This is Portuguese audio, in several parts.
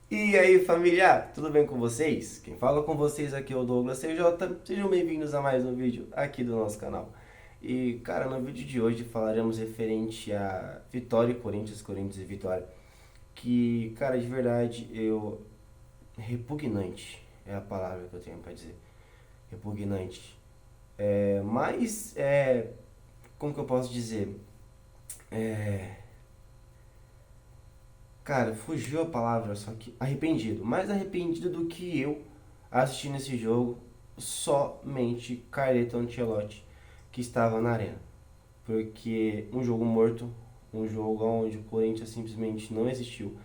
E aí, família, tudo bem com vocês? Quem fala com vocês aqui é o Douglas CJ. Sejam bem-vindos a mais um vídeo aqui do nosso canal. E, cara, no vídeo de hoje falaremos referente a Vitória e Corinthians, Corinthians e Vitória. Que, cara, de verdade, repugnante é a palavra que eu tenho pra dizer. Repugnante. Como que eu posso dizer? É, Cara, fugiu a palavra, só que arrependido. Mais arrependido do que eu assistindo esse jogo, somente Carleto Ancelotti, que estava na arena. Porque um jogo morto, um jogo onde o Corinthians simplesmente não existiu.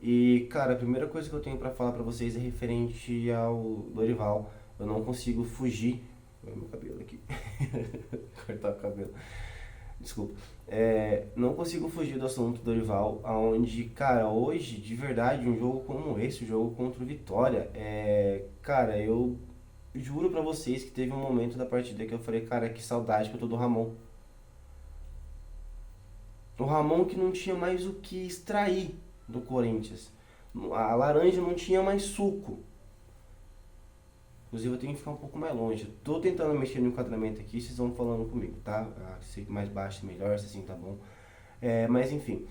E, cara, a primeira coisa que eu tenho pra falar pra vocês é referente ao Dorival. Eu não consigo fugir. Olha meu cabelo aqui. Cortar o cabelo. Desculpa. Não consigo fugir do assunto do Dorival, aonde, cara, hoje, de verdade, um jogo como esse, um jogo contra o Vitória, cara, eu juro pra vocês que teve um momento da partida que eu falei, cara, que saudade que eu tô do Ramon. O Ramon que não tinha mais o que extrair do Corinthians. A laranja não tinha mais suco. Inclusive eu tenho que ficar um pouco mais longe. Eu tô tentando mexer no enquadramento aqui, vocês vão falando comigo, tá? Se mais baixo melhor, se assim tá bom. Mas enfim,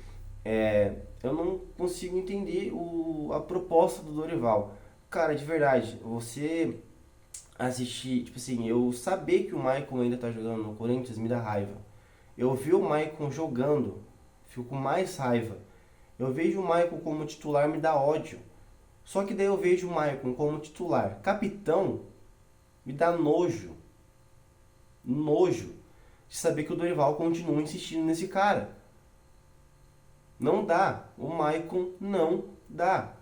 eu não consigo entender a proposta do Dorival. Cara, de verdade, você assistir, tipo assim, eu saber que o Maicon ainda tá jogando no Corinthians me dá raiva. Eu vi o Maicon jogando, fico com mais raiva. Eu vejo o Maicon como titular, me dá ódio. Só que daí eu vejo o Maicon como titular, capitão, me dá nojo. Nojo de saber que o Dorival continua insistindo nesse cara. Não dá. O Maicon não dá.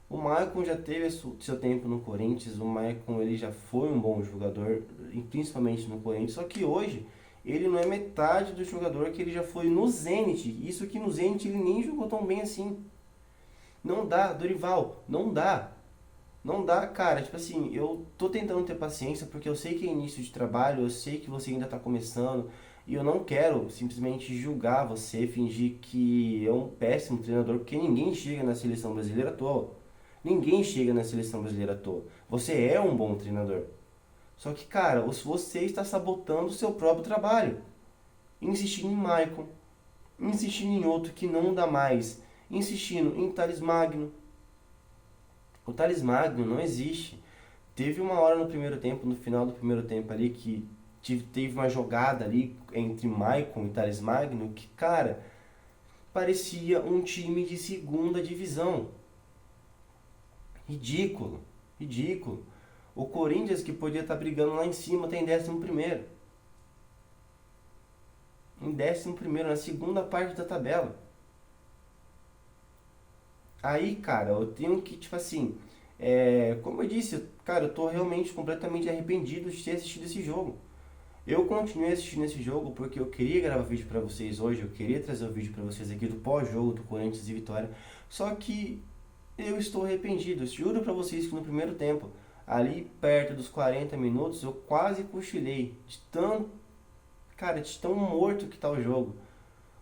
O Maicon já teve seu tempo no Corinthians, o Maicon ele já foi um bom jogador, principalmente no Corinthians, só que hoje ele não é metade do jogador que ele já foi no Zenit. Isso que no Zenit ele nem jogou tão bem assim. Não dá, Dorival, não dá. Não dá, cara. Tipo assim, eu tô tentando ter paciência porque eu sei que é início de trabalho, eu sei que você ainda tá começando e eu não quero simplesmente julgar você, fingir que é um péssimo treinador, porque ninguém chega na seleção brasileira à toa. Ninguém chega na seleção brasileira à toa. Você é um bom treinador. Só que, cara, você está sabotando o seu próprio trabalho. Insistindo em Maicon, insistindo em outro que não dá mais, insistindo em Thales Magno. O Thales Magno não existe. Teve uma hora no primeiro tempo, no final do primeiro tempo ali, que teve uma jogada ali entre Maicon e Thales Magno que, cara, parecia um time de segunda divisão. Ridículo, ridículo. O Corinthians que podia estar brigando lá em cima tem 11º. Em 11º, na segunda parte da tabela. Aí, cara, eu tenho que, tipo assim, como eu disse, cara, eu tô realmente completamente arrependido de ter assistido esse jogo. Eu continuei assistindo esse jogo porque eu queria gravar vídeo pra vocês hoje, eu queria trazer o vídeo pra vocês aqui do pós-jogo do Corinthians e Vitória. Só que eu estou arrependido. Juro pra vocês que no primeiro tempo, ali perto dos 40 minutos, eu quase cochilei de tão, cara, de tão morto que tá o jogo.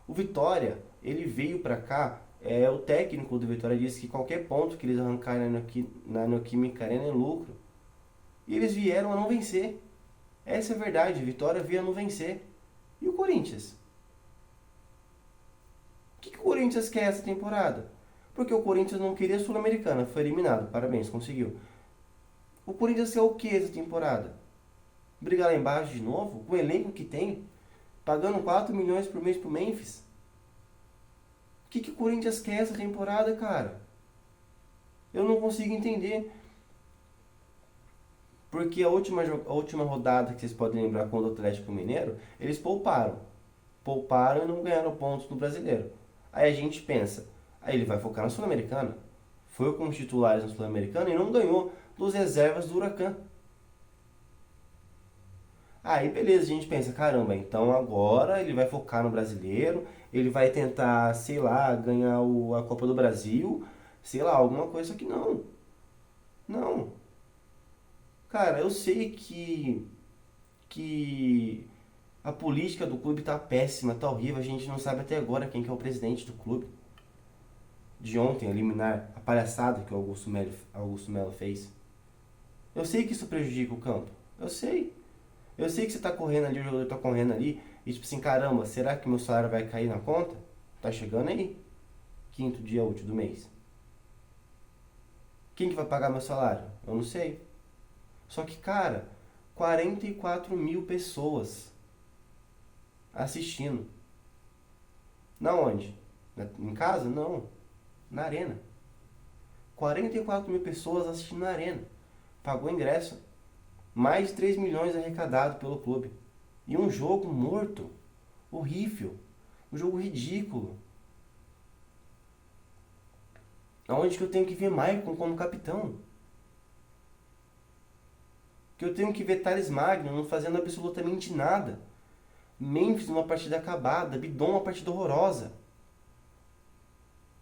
O Vitória, ele veio pra cá, o técnico do Vitória disse que qualquer ponto que eles arrancarem na Neoquímica Arena é lucro. E eles vieram a não vencer. Essa é a verdade, Vitória veio a não vencer. E o Corinthians? O que o Corinthians quer essa temporada? Porque o Corinthians não queria a Sul-Americana, foi eliminado, parabéns, conseguiu. O Corinthians quer o que essa temporada? Brigar lá embaixo de novo? Com o elenco que tem? Pagando 4 milhões por mês pro Memphis? O que o Corinthians quer essa temporada, cara? Eu não consigo entender. Porque a última rodada que vocês podem lembrar contra o Atlético Mineiro, eles pouparam. Pouparam e não ganharam pontos no brasileiro. Aí a gente pensa, aí ele vai focar na Sul-Americana. Foi com os titulares na Sul-Americana e não ganhou dos reservas do Huracan. Aí beleza, a gente pensa, caramba, então agora ele vai focar no brasileiro, ele vai tentar, sei lá, ganhar a Copa do Brasil, sei lá, alguma coisa, só que não. Não. Cara, eu sei que a política do clube tá péssima, tá horrível, a gente não sabe até agora quem que é o presidente do clube. de ontem, eliminar a palhaçada que o Augusto Melo fez. Eu sei que isso prejudica o campo. Eu sei. Eu sei que você tá correndo ali, o jogador tá correndo ali, e tipo assim, caramba, será que meu salário vai cair na conta? Tá chegando aí. Quinto dia útil do mês. Quem que vai pagar meu salário? Eu não sei. Só que, cara, 44 mil pessoas assistindo. Na onde? Em casa? Não. Na arena. 44 mil pessoas assistindo na arena. Pagou ingresso. Mais de 3 milhões arrecadados pelo clube. E um jogo morto. Horrível. Um jogo ridículo. Onde que eu tenho que ver Maicon como capitão? Que eu tenho que ver Thales Magno não fazendo absolutamente nada. Memphis numa partida acabada. Bidon uma partida horrorosa.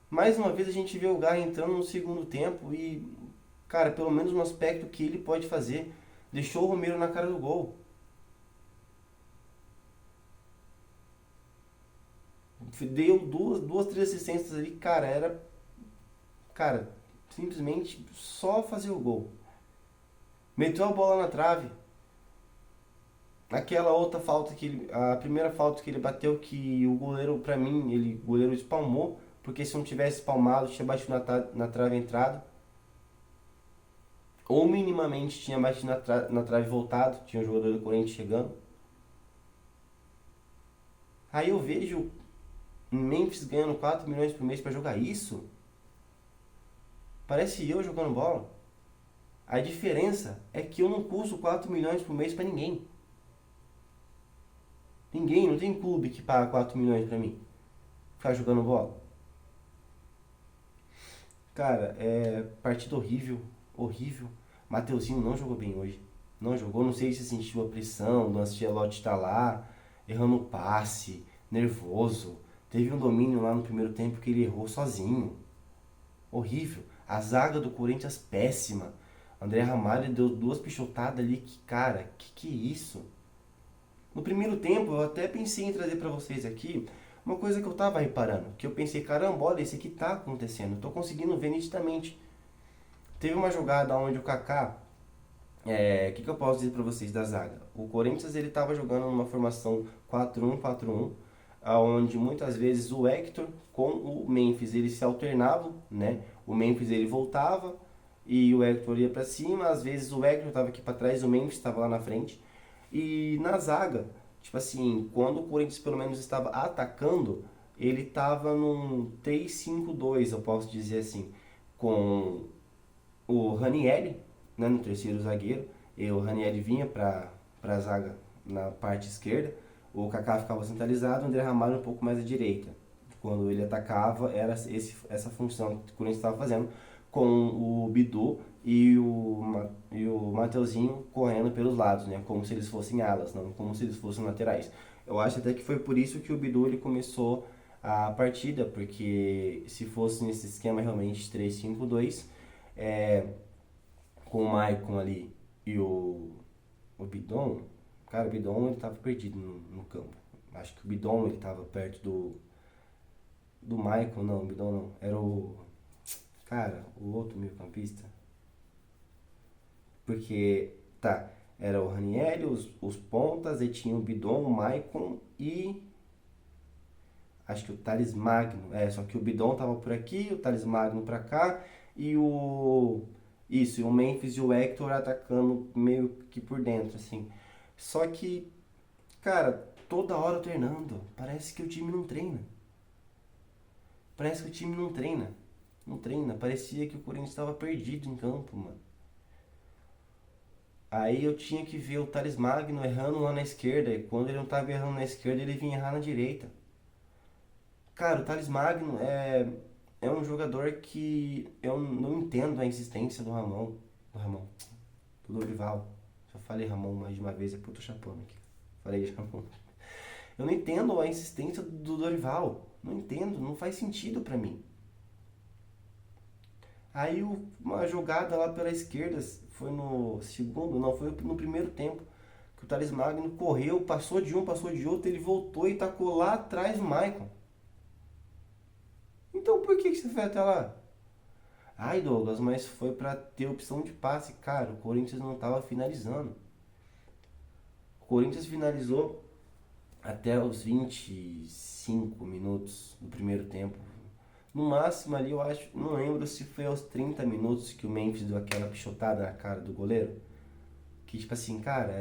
Mais uma vez a gente vê o Garra entrando no segundo tempo e, cara, pelo menos no aspecto que ele pode fazer, deixou o Romero na cara do gol. Deu duas, três assistências ali, cara, cara, simplesmente só fazer o gol. Meteu a bola na trave. Aquela outra falta a primeira falta que ele bateu, que o goleiro, pra mim, o goleiro espalmou, porque se não tivesse espalmado, tinha batido na trave e entrado. Ou minimamente tinha batido na trave e voltado, tinha um jogador do Corinthians chegando. Aí eu vejo Memphis ganhando 4 milhões por mês pra jogar isso. Parece eu jogando bola. A diferença é que eu não custo 4 milhões por mês pra ninguém. Ninguém, não tem clube que paga 4 milhões pra mim. Ficar jogando bola. Cara, partida horrível, horrível. Mateuzinho não jogou bem hoje. Não jogou, não sei se sentiu a pressão, do Ancelotti estar lá, errando o passe, nervoso. Teve um domínio lá no primeiro tempo que ele errou sozinho. Horrível. A zaga do Corinthians péssima. André Ramalho deu 2 pichotadas ali que, cara, que é isso? No primeiro tempo eu até pensei em trazer pra vocês aqui uma coisa que eu tava reparando. Que eu pensei, caramba, olha, isso aqui tá acontecendo. Eu tô conseguindo ver nitidamente. Teve uma jogada onde o Kaká... que eu posso dizer pra vocês da zaga? O Corinthians ele tava jogando numa formação 4-1-4-1, onde muitas vezes o Hector com o Memphis eles se alternavam, né? O Memphis ele voltava e o Hector ia pra cima, às vezes o Hector tava aqui pra trás, o Memphis tava lá na frente. E na zaga, tipo assim, quando o Corinthians pelo menos estava atacando, ele tava num 3-5-2, eu posso dizer assim, com o Ranieri, né, no terceiro zagueiro, e o Ranieri vinha para a zaga na parte esquerda, o Kaká ficava centralizado, o André Ramalho um pouco mais à direita. Quando ele atacava, era essa função que o Corinthians estava fazendo, com o Bidu e o Mateuzinho correndo pelos lados, né, como se eles fossem alas, não como se eles fossem laterais. Eu acho até que foi por isso que o Bidu ele começou a partida, porque se fosse nesse esquema realmente 3-5-2, com o Maicon ali e o Bidon, cara, o Bidon ele tava perdido no campo. Acho que o Bidon ele tava perto do Maicon, não, o Bidon não. Era o outro meio-campista. Porque, tá, era o Ranieri, os pontas, e tinha o Bidon, o Maicon e acho que o Thales Magno. Só que o Bidon tava por aqui, o Thales Magno pra cá e e o Memphis e o Hector atacando meio que por dentro, assim. Só que, cara, toda hora alternando. Parece que o time não treina. Parece que o time não treina. Não treina. Parecia que o Corinthians estava perdido em campo, mano. Aí eu tinha que ver o Thales Magno errando lá na esquerda. E quando ele não estava errando na esquerda, ele vinha errar na direita. Cara, o Thales Magno é um jogador que eu não entendo a insistência do do Dorival. Já falei Ramon mais de uma vez, é puto chapando aqui. Falei de Ramon. Eu não entendo a insistência do Dorival. Não entendo, não faz sentido pra mim. Aí uma jogada lá pela esquerda, foi no segundo, não, foi no primeiro tempo, que o Thales Magno correu, passou de um, passou de outro, ele voltou e tacou lá atrás o Maicon. Então por que você foi até lá? Ai, Douglas, mas foi pra ter opção de passe. Cara, o Corinthians não tava finalizando. O Corinthians finalizou até os 25 minutos do primeiro tempo. No máximo ali, eu acho, não lembro se foi aos 30 minutos que o Memphis deu aquela pichotada na cara do goleiro. Que tipo assim, cara,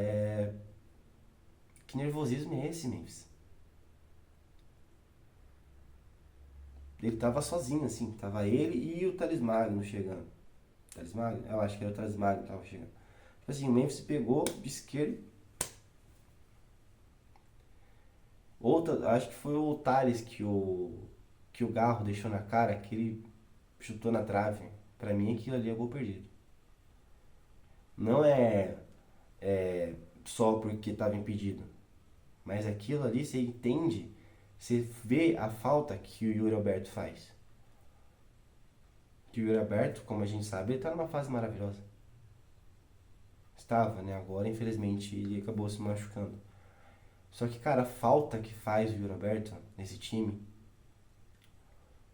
que nervosismo é esse, Memphis? Ele tava sozinho, assim, tava ele e o Thales Magno chegando. Thales Magno? Eu acho que era o Thales Magno que tava chegando. Tipo assim, o Memphis pegou de esquerda. Outra, acho que foi o Thales que o Garro deixou na cara, que ele chutou na trave. Pra mim aquilo ali é gol perdido. Não só porque estava impedido, mas aquilo ali você entende, você vê a falta que o Yuri Alberto faz. Que o Yuri Alberto, como a gente sabe, ele está numa fase maravilhosa. Estava, né? Agora, infelizmente, ele acabou se machucando. Só que, cara, a falta que faz o Yuri Alberto nesse time.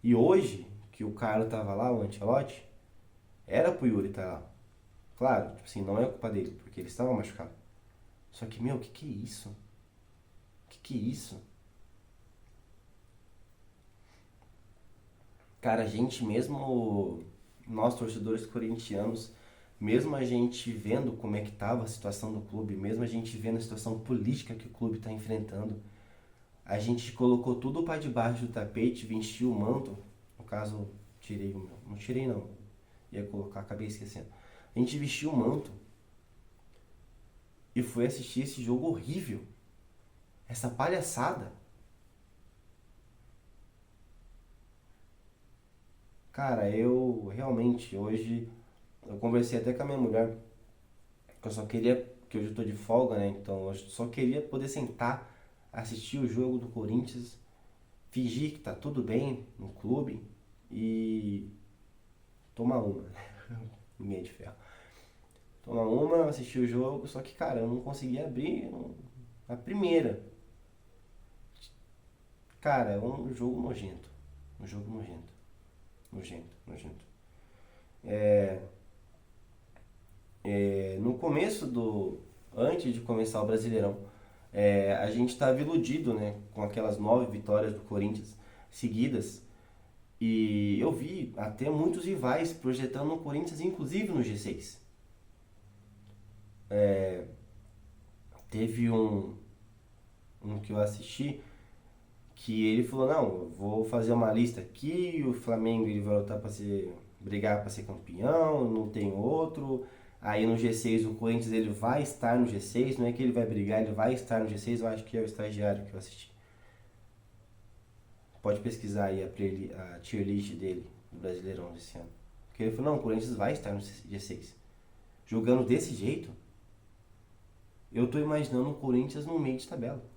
E hoje, que o cara tava lá, o Ancelotti, era pro Yuri estar lá. Claro, tipo assim, não é culpa dele, porque ele estava machucado. Só que, meu, que é isso? Que é isso? Cara, a gente mesmo, nós torcedores corintianos, mesmo a gente vendo como é que estava a situação do clube, mesmo a gente vendo a situação política que o clube está enfrentando, a gente colocou tudo para debaixo do tapete, vestiu o manto, no caso, tirei o meu, não tirei não, ia colocar, acabei esquecendo. A gente vestiu o manto e foi assistir esse jogo horrível, essa palhaçada. Cara, eu realmente hoje, eu conversei até com a minha mulher, que eu só queria, que hoje eu tô de folga, né? Então eu só queria poder sentar, assistir o jogo do Corinthians, fingir que tá tudo bem no clube e tomar uma. Ninguém é de ferro. Tomar uma, assistir o jogo, só que, cara, eu não conseguia abrir a primeira. Cara, é um jogo nojento. Um jogo nojento. Nojento, nojento. No começo do. Antes de começar o Brasileirão, a gente estava iludido, né, com aquelas 9 vitórias do Corinthians seguidas. E eu vi até muitos rivais projetando o Corinthians, inclusive no G6. Teve um que eu assisti que ele falou, não, eu vou fazer uma lista aqui, o Flamengo ele vai lutar para ser brigar para ser campeão, não tem outro. Aí no G6 o Corinthians ele vai estar no G6, não é que ele vai brigar, ele vai estar no G6, eu acho que é o estagiário que eu assisti. Pode pesquisar aí a tier list dele, do Brasileirão desse ano. Porque ele falou, não, o Corinthians vai estar no G6. Jogando desse jeito, eu tô imaginando o Corinthians no meio de tabela.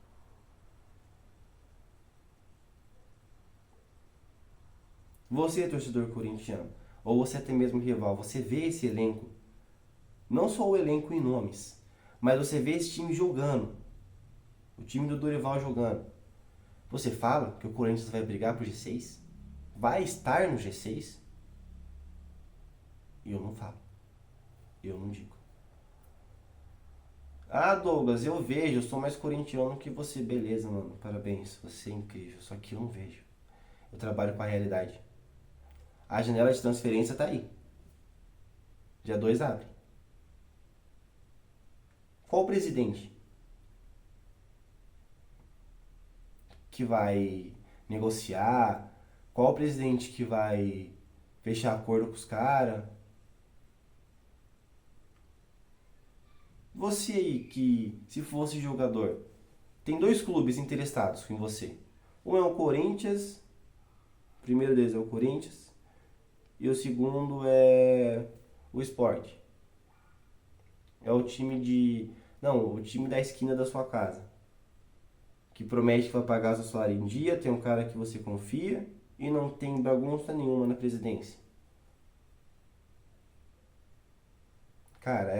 Você, torcedor corintiano, ou você até mesmo rival, você vê esse elenco, não só o elenco em nomes, mas você vê esse time jogando, o time do Dorival jogando. Você fala que o Corinthians vai brigar pro G6? Vai estar no G6? E eu não falo. Eu não digo. Ah, Douglas, eu vejo, eu sou mais corintiano que você. Beleza, mano, parabéns, você é incrível. Só que eu não vejo. Eu trabalho com a realidade. A janela de transferência tá aí. Dia 2 abre. Qual o presidente que vai negociar? Qual o presidente que vai fechar acordo com os caras? Você aí que, se fosse jogador, tem 2 clubes interessados em você. Um é o Corinthians, o primeiro deles é o Corinthians, e o segundo é o Sport. É o time de. Não, o time da esquina da sua casa. Que promete que vai pagar seu salário em dia, tem um cara que você confia e não tem bagunça nenhuma na presidência. Cara,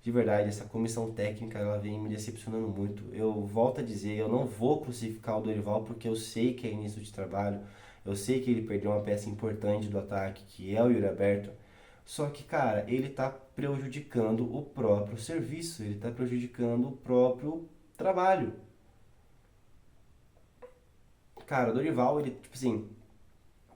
de verdade, essa comissão técnica, ela vem me decepcionando muito. Eu volto a dizer, eu não vou crucificar o Dorival porque eu sei que é início de trabalho. Eu sei que ele perdeu uma peça importante do ataque, que é o Yuri Alberto. Só que, cara, ele tá prejudicando o próprio serviço, ele tá prejudicando o próprio trabalho. Cara, o Dorival, ele, tipo assim,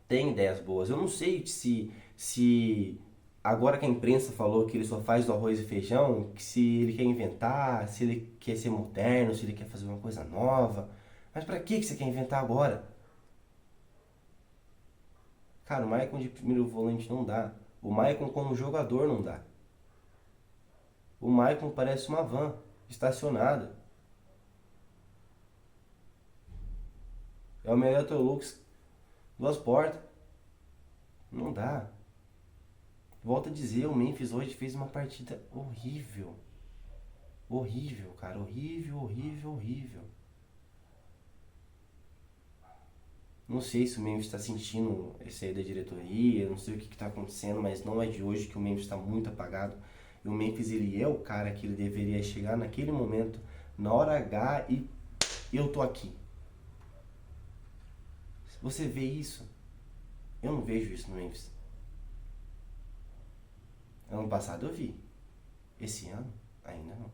tem ideias boas. Eu não sei se agora que a imprensa falou que ele só faz do arroz e feijão, que se ele quer inventar, se ele quer ser moderno, se ele quer fazer uma coisa nova. Mas pra que você quer inventar agora? Cara, o Maicon de primeiro volante não dá. O Maicon como jogador não dá. O Maicon parece uma van estacionada. É o melhor Lux, duas portas. Não dá. Volto a dizer, o Memphis hoje fez uma partida horrível. Horrível, cara. Horrível, horrível, horrível. Não sei se o Memphis está sentindo esse aí da diretoria, não sei o que está acontecendo, mas não é de hoje que o Memphis está muito apagado. E o Memphis, ele é o cara que ele deveria chegar naquele momento, na hora H, e eu tô aqui. Você vê isso? Eu não vejo isso no Memphis. Ano passado eu vi. Esse ano, ainda não.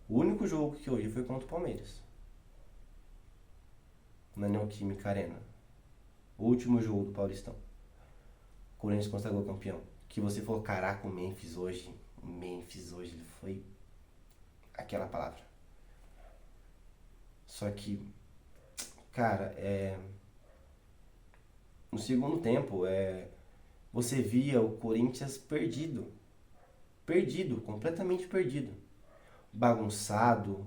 O único jogo que eu vi foi contra o Palmeiras. Na Neoquímica Arena. O último jogo do Paulistão. O Corinthians consagrou campeão. Que você falou, caraca, o Memphis hoje ele foi aquela palavra. Só que, cara, no segundo tempo, você via o Corinthians perdido. Perdido, completamente perdido. Bagunçado.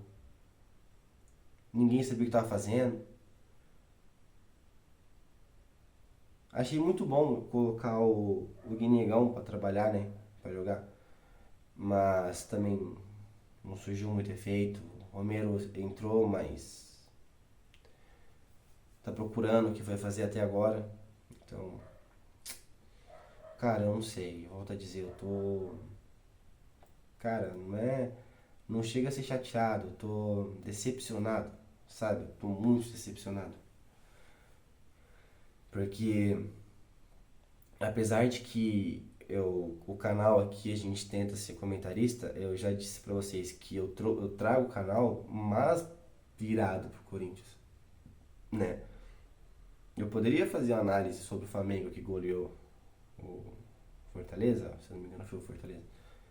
Ninguém sabia o que estava fazendo. Achei muito bom colocar o Guinegão para trabalhar, né? Para jogar. Mas também não surgiu muito efeito. O Romero entrou, mas tá procurando o que vai fazer até agora. Então, cara, eu não sei. Volto a dizer, eu tô. Cara, não chega a ser chateado, eu tô decepcionado, sabe? Tô muito decepcionado. Porque apesar de que o canal aqui a gente tenta ser comentarista, eu já disse pra vocês que eu trago o canal, mas virado pro Corinthians, né? Eu poderia fazer uma análise sobre o Flamengo que goleou o Fortaleza, se não me engano foi o Fortaleza.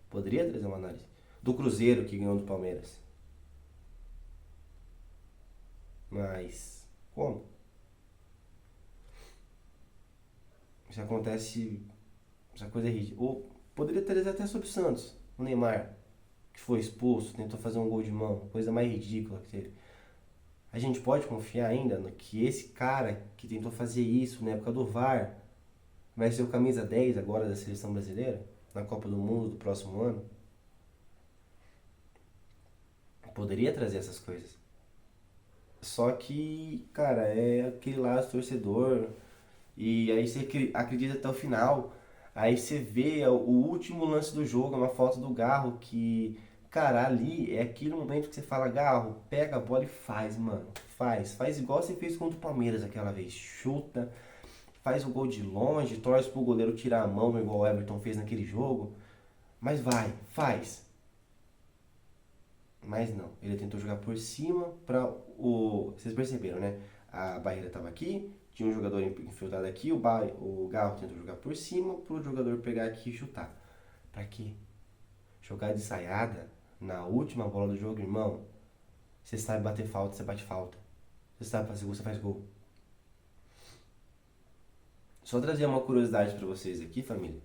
Poderia trazer uma análise. Do Cruzeiro que ganhou do Palmeiras. Mas, como? Isso acontece, essa coisa é ridícula. Ou poderia trazer até sobre o Santos, o Neymar, que foi expulso, tentou fazer um gol de mão, coisa mais ridícula que teve. A gente pode confiar ainda no que esse cara que tentou fazer isso na época do VAR vai ser o camisa 10 agora da seleção brasileira, na Copa do Mundo do próximo ano? Poderia trazer essas coisas. Só que, cara, é aquele lá, torcedor, e aí você acredita até o final. Aí você vê o último lance do jogo, é uma foto do Garro que, cara, ali é aquele momento que você fala, Garro, pega a bola e faz, mano. Faz igual você fez contra o Palmeiras aquela vez. Chuta, faz o gol de longe, torce pro goleiro tirar a mão, igual o Everton fez naquele jogo. Mas vai, faz. Mas não, ele tentou jogar por cima para o. Vocês perceberam, né? A barreira estava aqui, tinha um jogador infiltrado aqui, o Garro tentou jogar por cima para o jogador pegar aqui e chutar. Pra quê? Jogar de saiada na última bola do jogo, irmão. Você sabe bater falta, você bate falta. Você sabe fazer gol, você faz gol. Só trazer uma curiosidade para vocês aqui, família.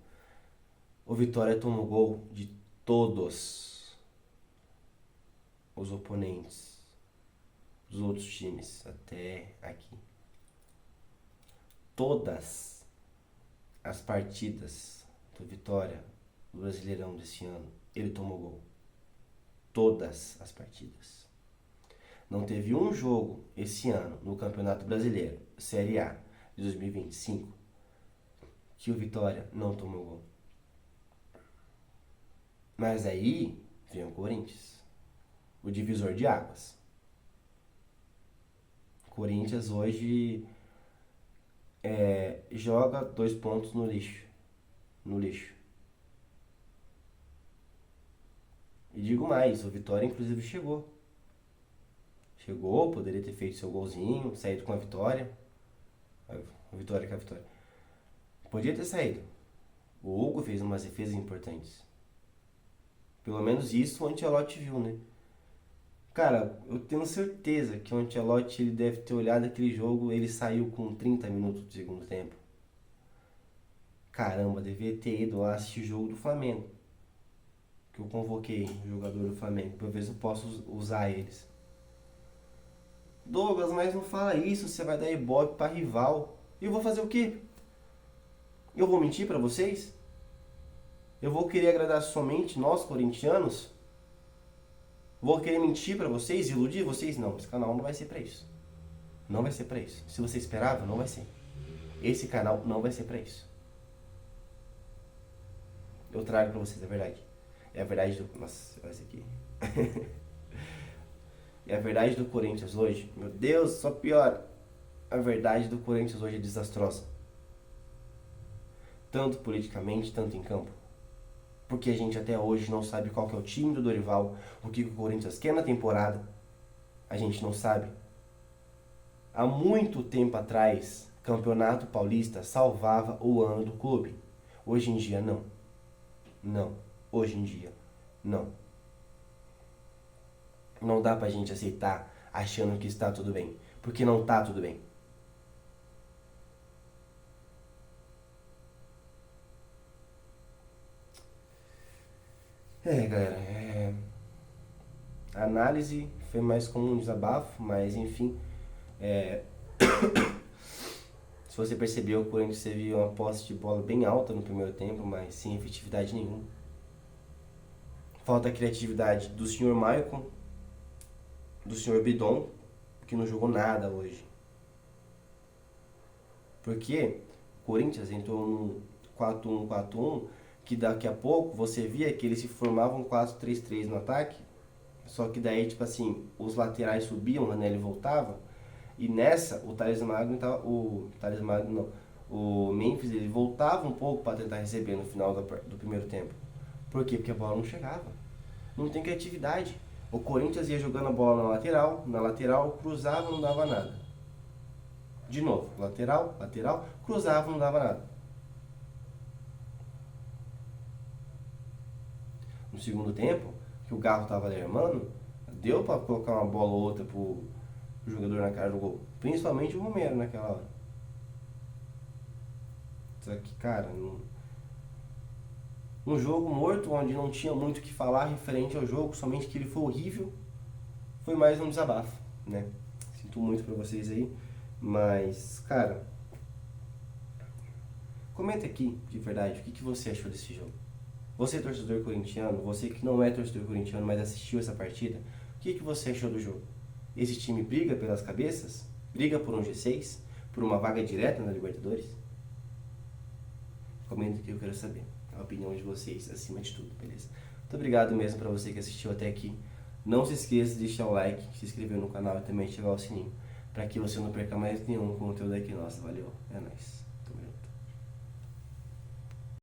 O Vitória tomou gol de todos os oponentes dos outros times até aqui. Todas as partidas do Vitória do Brasileirão desse ano, ele tomou gol. Todas as partidas. Não teve um jogo esse ano no Campeonato Brasileiro, Série A, de 2025, que o Vitória não tomou gol. Mas aí vem o Corinthians, o divisor de águas. O Corinthians hoje joga 2 pontos no lixo. No lixo. E digo mais, o Vitória inclusive chegou. Chegou, poderia ter feito seu golzinho, saído com a vitória. A vitória com a vitória. Podia ter saído. O Hugo fez umas defesas importantes. Pelo menos isso o Ancelotti viu, né? Cara, eu tenho certeza que o Ancelotti ele deve ter olhado aquele jogo, ele saiu com 30 minutos do segundo tempo. Caramba, devia ter ido lá assistir o jogo do Flamengo. Que eu convoquei o jogador do Flamengo, pra ver se eu posso usar eles. Douglas, mas não fala isso, você vai dar ibope pra rival. E eu vou fazer o quê? Eu vou mentir pra vocês? Eu vou querer agradar somente nós, corintianos? Vou querer mentir pra vocês, iludir vocês? Não, esse canal não vai ser pra isso. Não vai ser pra isso. Se você esperava, não vai ser. Esse canal não vai ser pra isso. Eu trago pra vocês a verdade. É a verdade do... Nossa, olha isso aqui. É a verdade do Corinthians hoje. Meu Deus, só piora. A verdade do Corinthians hoje é desastrosa. Tanto politicamente, tanto em campo. Porque a gente até hoje não sabe qual que é o time do Dorival, o que o Corinthians quer na temporada. A gente não sabe. Há muito tempo atrás, Campeonato Paulista salvava o ano do clube. Hoje em dia, não. Não. Hoje em dia, não. Não dá pra gente aceitar achando que está tudo bem. Porque não tá tudo bem. Galera, a análise foi mais como um desabafo, mas enfim. Se você percebeu, o Corinthians teve uma posse de bola bem alta no primeiro tempo, mas sem efetividade nenhuma. Falta a criatividade do senhor Maicon, do senhor Bidon, que não jogou nada hoje. Porque o Corinthians entrou no 4-1-4-1, que daqui a pouco você via que eles se formavam 4-3-3 no ataque, só que daí, tipo assim, os laterais subiam, o Ranieri voltava, e nessa o Thales Magno tava, o Memphis ele voltava um pouco para tentar receber no final do primeiro tempo. Por quê? Porque a bola não chegava. Não tem criatividade. O Corinthians ia jogando a bola na lateral, cruzava, não dava nada. De novo, lateral, cruzava, não dava nada. No segundo tempo, que o Garro tava alermando, deu para colocar uma bola ou outra pro jogador na cara do gol. Principalmente o Romero naquela hora. Só que, cara, um jogo morto, onde não tinha muito o que falar referente ao jogo, somente que ele foi horrível, foi mais um desabafo, né? Sinto muito pra vocês aí, mas, cara, comenta aqui, de verdade, o que você achou desse jogo. Você, torcedor corintiano, você que não é torcedor corintiano, mas assistiu essa partida, o que você achou do jogo? Esse time briga pelas cabeças? Briga por um G6? Por uma vaga direta na Libertadores? Comenta que eu quero saber a opinião de vocês, acima de tudo, beleza? Muito obrigado mesmo pra você que assistiu até aqui. Não se esqueça de deixar o like, se inscrever no canal e também ativar o sininho, para que você não perca mais nenhum conteúdo aqui nosso. Valeu, é nóis.